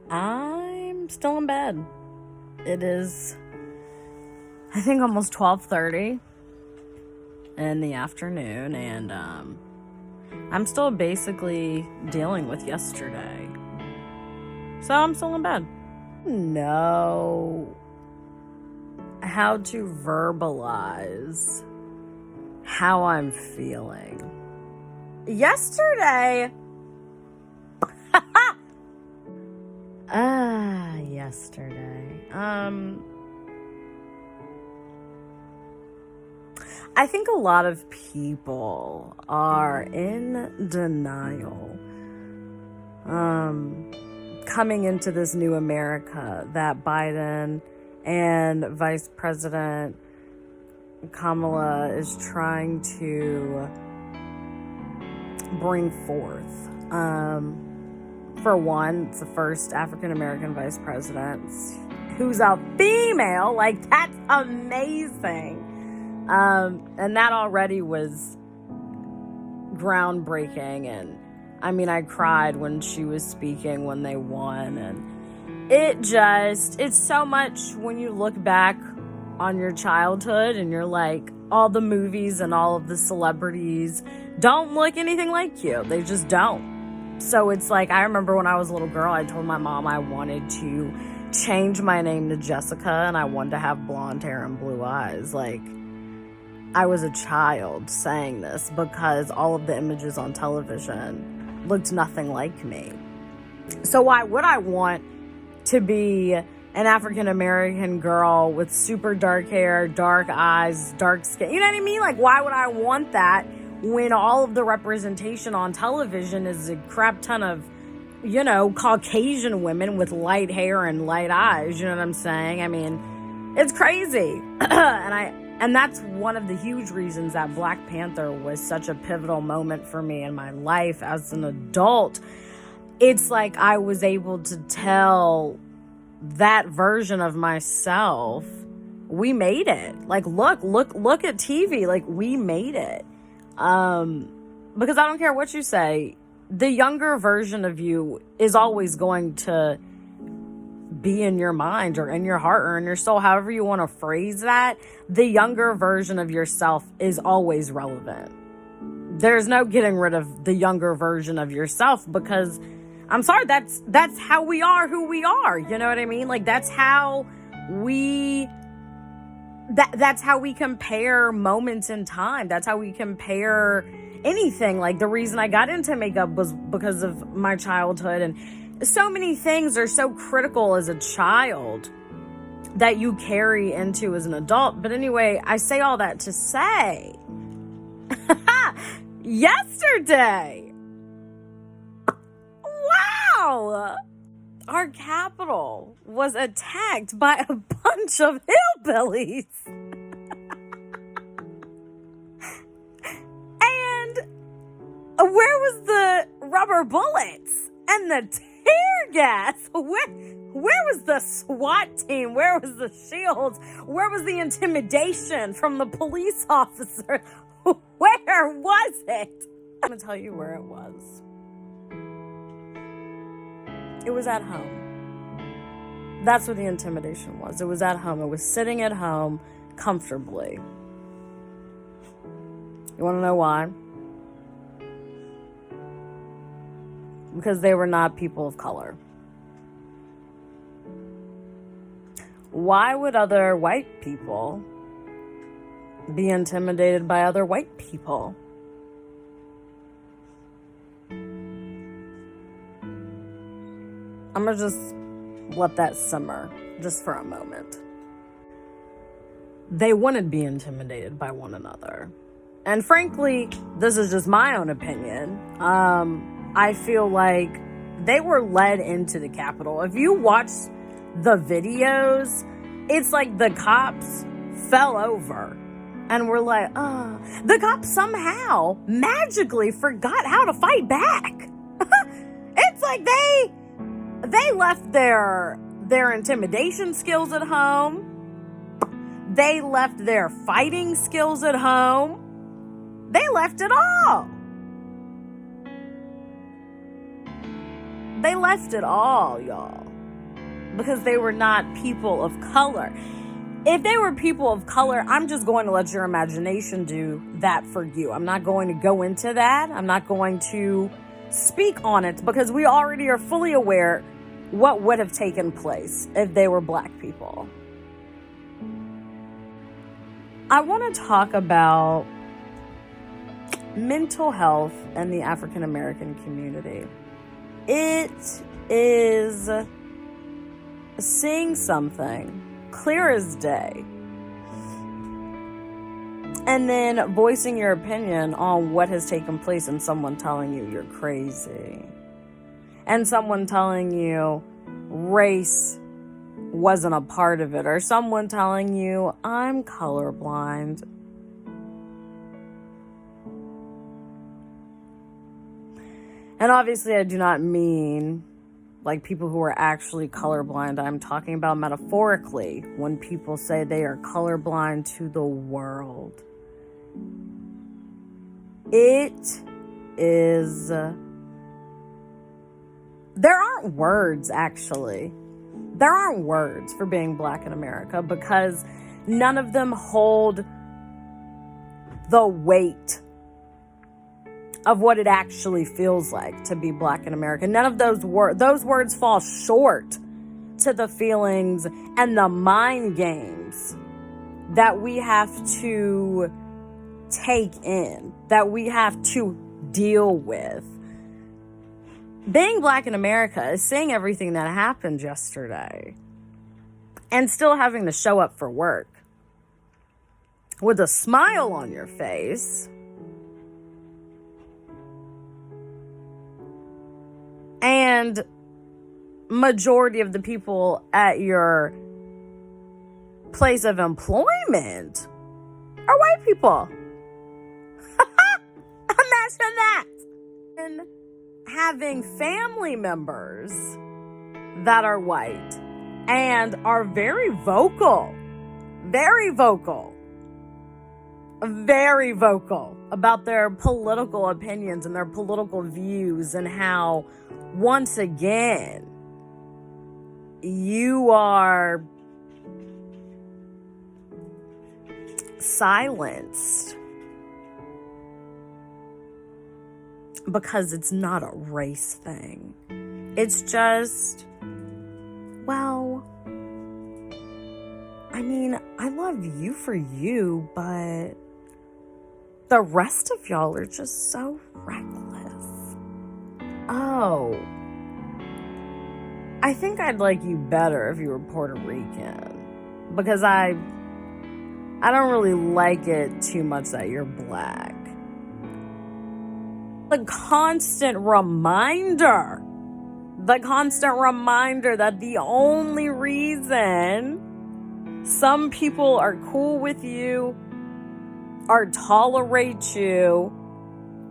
I'm still in bed. It is, I think, almost 12:30 in the afternoon, and I'm still basically dealing with yesterday. So I'm still in bed. Know how to verbalize how I'm feeling. Yesterday, yesterday. I think a lot of people are in denial coming into this new America that Biden and Vice President Kamala is trying to bring forth. For one, it's the first African-American vice president who's a female. Like, that's amazing. And that already was groundbreaking. And I mean, I cried when she was speaking when they won. And it's so much when you look back on your childhood and you're like, all the movies and all of the celebrities don't look anything like you. They just don't. So it's like, I remember when I was a little girl, I told my mom I wanted to change my name to Jessica and I wanted to have blonde hair and blue eyes. Like, I was a child saying this because all of the images on television looked nothing like me. So why would I want to be an African-American girl with super dark hair, dark eyes, dark skin? You know what I mean? Like, why would I want that when all of the representation on television is a crap ton of, you know, Caucasian women with light hair and light eyes? You know what I'm saying? I mean, it's crazy. And that's one of the huge reasons that Black Panther was such a pivotal moment for me in my life as an adult. It's like I was able to tell that version of myself, we made it. Like, look at TV. Like, we made it. Because I don't care what you say, the younger version of you is always going to be in your mind or in your heart or in your soul, however you want to phrase that. The younger version of yourself is always relevant. There's no getting rid of the younger version of yourself because, I'm sorry, that's how we are who we are. You know what I mean? Like, that's how we compare moments in time. That's how we compare anything. Like, the reason I got into makeup was because of my childhood, and so many things are so critical as a child that you carry into as an adult. But anyway, I say all that to say, yesterday, wow, our Capitol was attacked by a bunch of hillbillies. And where was the rubber bullets and the tear gas? Where was the SWAT team? Where was the shields? Where was the intimidation from the police officer? Where was it? I'm going to tell you where it was. It was at home. That's what the intimidation was. It was at home. It was sitting at home comfortably. You want to know why? Because they were not people of color. Why would other white people be intimidated by other white people? I'm going to just let that simmer just for a moment. They wouldn't be intimidated by one another. And frankly, this is just my own opinion. I feel like they were led into the Capitol. If you watch the videos, it's like the cops fell over and were like, the cops somehow magically forgot how to fight back. It's like they left their intimidation skills at home. They left their fighting skills at home. They left it all. They left it all, y'all. Because they were not people of color. If they were people of color, I'm just going to let your imagination do that for you. I'm not going to go into that. I'm not going to speak on it because we already are fully aware what would have taken place if they were black people. I want to talk about mental health in the African American community. It is seeing something clear as day and then voicing your opinion on what has taken place and someone telling you you're crazy and someone telling you race wasn't a part of it, or someone telling you I'm colorblind. And obviously I do not mean like people who are actually colorblind. I'm talking about metaphorically when people say they are colorblind to the world. It is... there aren't words, actually. There aren't words for being black in America because none of them hold the weight of what it actually feels like to be black in America. None of those words fall short to the feelings and the mind games that we have to take in, that we have to deal with. Being black in America is seeing everything that happened yesterday and still having to show up for work with a smile on your face and majority of the people at your place of employment are white people. Imagine that. And having family members that are white and are very vocal about their political opinions and their political views, and how once again you are silenced because it's not a race thing. It's just, well, I mean, I love you for you, but the rest of y'all are just so reckless. Oh, I think I'd like you better if you were Puerto Rican, because I don't really like it too much that you're black. The constant reminder that the only reason some people are cool with you or tolerate you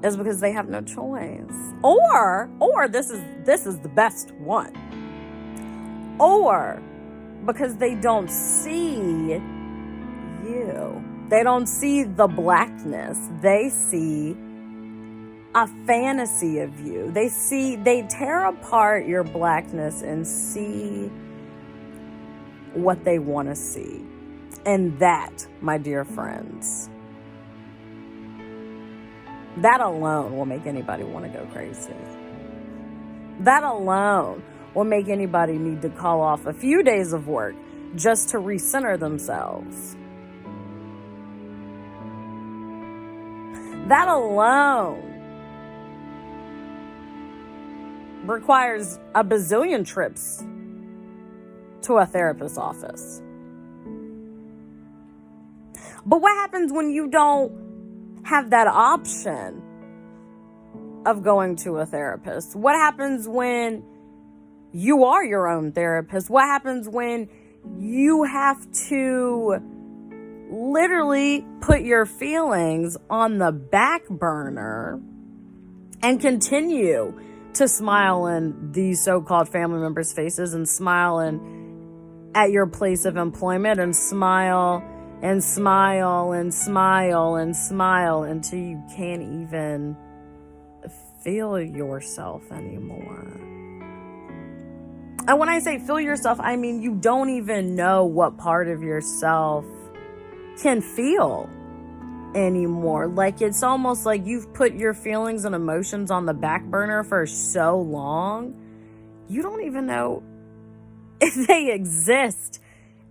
is because they have no choice. Or this is the best one. Or because they don't see you. They don't see the blackness. They see a fantasy of you. They tear apart your blackness and see what they want to see. And that, my dear friends, that alone will make anybody want to go crazy. That alone will make anybody need to call off a few days of work just to recenter themselves. That alone requires a bazillion trips to a therapist's office. But what happens when you don't have that option of going to a therapist? What happens when you are your own therapist? What happens when you have to literally put your feelings on the back burner and continue to smile in these so-called family members' faces and smile at your place of employment and smile and smile and smile and smile until you can't even feel yourself anymore. And when I say feel yourself, I mean you don't even know what part of yourself can feel anymore. Like, it's almost like you've put your feelings and emotions on the back burner for so long, you don't even know if they exist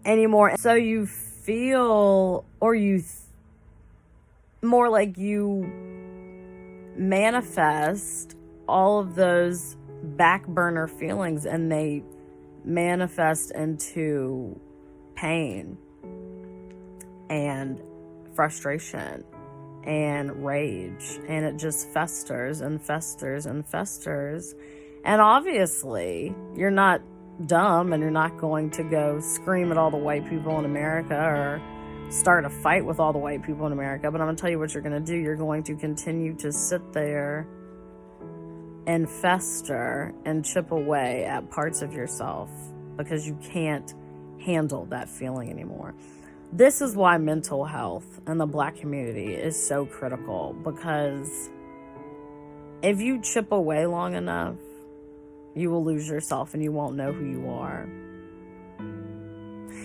anymore. So you feel, or more like you manifest all of those back burner feelings, and they manifest into pain and frustration and rage, and it just festers and festers and festers. And obviously you're not dumb, and you're not going to go scream at all the white people in America or start a fight with all the white people in America. But I'm gonna tell you what you're gonna do. You're going to continue to sit there and fester and chip away at parts of yourself because you can't handle that feeling anymore. This is why mental health in the Black community is so critical, because if you chip away long enough, you will lose yourself and you won't know who you are.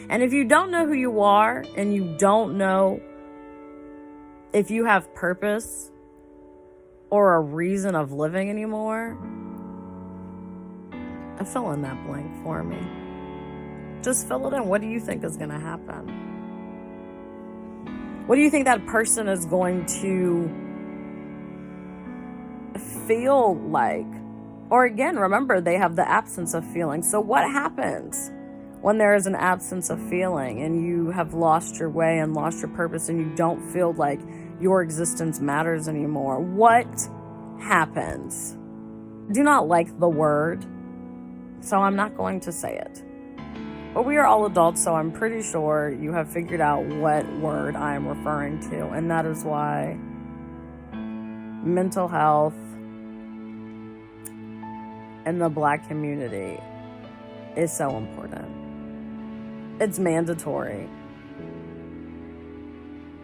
And if you don't know who you are, and you don't know if you have purpose or a reason of living anymore, fill in that blank for me. Just fill it in. What do you think is going to happen? What do you think that person is going to feel like? Or again, remember, they have the absence of feeling. So what happens when there is an absence of feeling and you have lost your way and lost your purpose and you don't feel like your existence matters anymore? What happens? I do not like the word, so I'm not going to say it. But we are all adults, so I'm pretty sure you have figured out what word I am referring to. And that is why mental health in the Black community is so important. It's mandatory.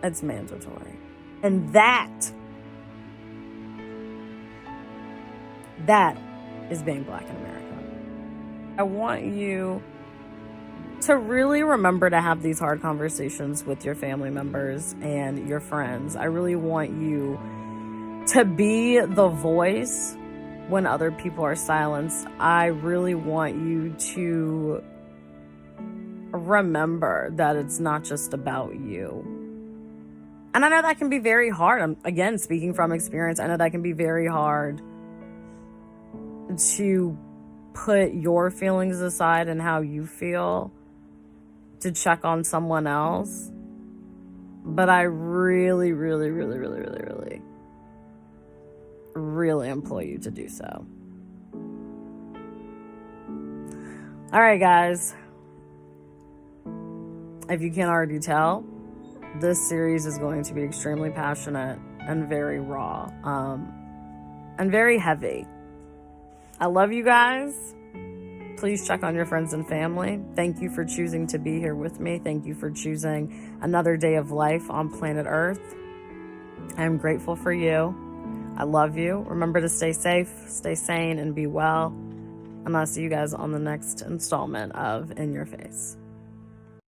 It's mandatory. And that is being Black in America. I want you to really remember to have these hard conversations with your family members and your friends. I really want you to be the voice when other people are silenced. I really want you to remember that it's not just about you. And I know that can be very hard. I'm, again, speaking from experience, I know that can be very hard to put your feelings aside and how you feel to check on someone else. But I really, really, really, really, really, really, really implore you to do so. All right, guys. If you can't already tell, this series is going to be extremely passionate and very raw, and very heavy. I love you guys. Please check on your friends and family. Thank you for choosing to be here with me. Thank you for choosing another day of life on planet Earth. I am grateful for you. I love you. Remember to stay safe, stay sane, and be well. And I'll see you guys on the next installment of In Your Face.